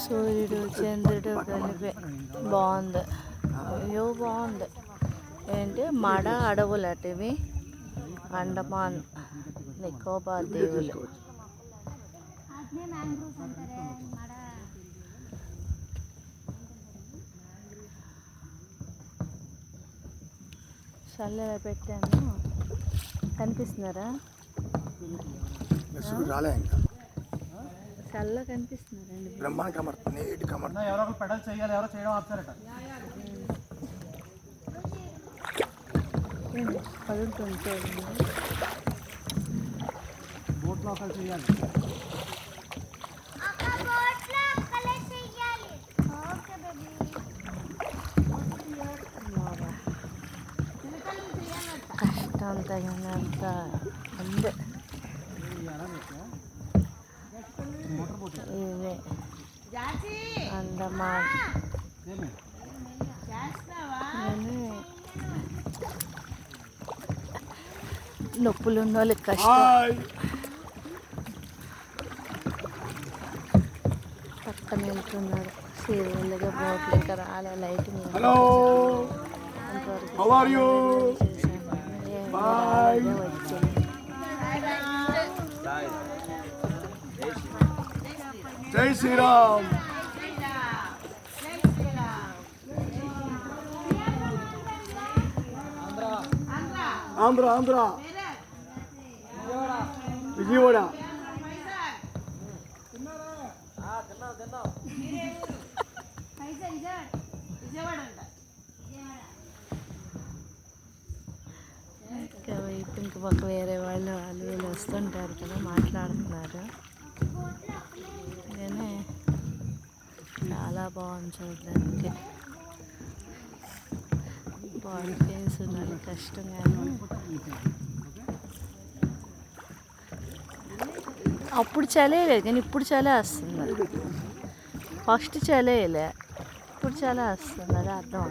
సూర్యుడు చంద్రుడు కలిపి బాగుంది. అయ్యో బాగుంది. ఏంటి మడ అడవులు అటివి అండమాన్ నికోబార్ దీవులు. చల్లగా పెట్టాను. కనిపిస్తున్నారా? రాలే ఇంకా చల్ల కనిపిస్తున్నారండి. బ్రహ్మాండ కమర్తుంది నీటి కమర్తుంది. ఎవరో ఒకరు పెడల్ చేయాలి, ఎవరో చేయడం ఆపుతారట. పదులుతుంటే బోట్లో ఒకరు చేయాలి. కష్టం తగినంత ఉంది. ఇవే అండమాన్. నొప్పులు ఉన్న వాళ్ళకి కష్టం. పక్కన వెళ్తున్నాడు సీరియల్గా బోట్లు ఇంకా రాలే. లైట్ వచ్చింది. జై శ్రీరామ్. ఆంధ్ర ఆంధ్ర విజయవాడ. ఇంక పక్క వేరే వాళ్ళు వీళ్ళు వస్తుంటారు కదా, మాట్లాడుతున్నారు. కానీ చాలా బాగుంది చూడడానికి. బాడీ పెయిన్స్ ఉన్నాయి కష్టం. కానీ అప్పుడు చలేయలేదు, కానీ ఇప్పుడు చలే వస్తుంది. ఫస్ట్ చలేయలే, ఇప్పుడు చలే వస్తుంది. అది అర్థం.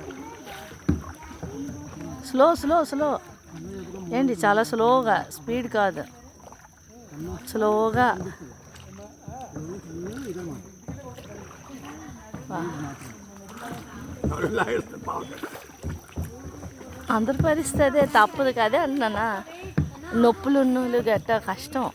స్లో స్లో స్లో ఏంటి, చాలా స్లోగా, స్పీడ్ కాదు, స్లోగా. అందరి పరిస్థితి అదే, తప్పదు కదే అన్నానా. నొప్పులు ఉన్నోళ్ళు గట్ట కష్టం.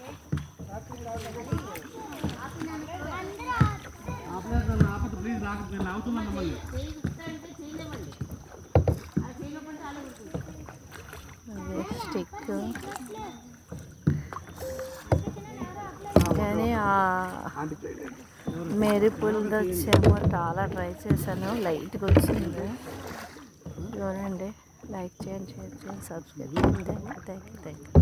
స్టిక్ కానీ మెరుపులది వచ్చేమో చాలా ట్రై చేశాను. లైట్గా వచ్చింది. చూడండి, లైక్ చేయండి, షేర్ చేయండి, సబ్స్క్రైబ్ చేయండి. Thank you.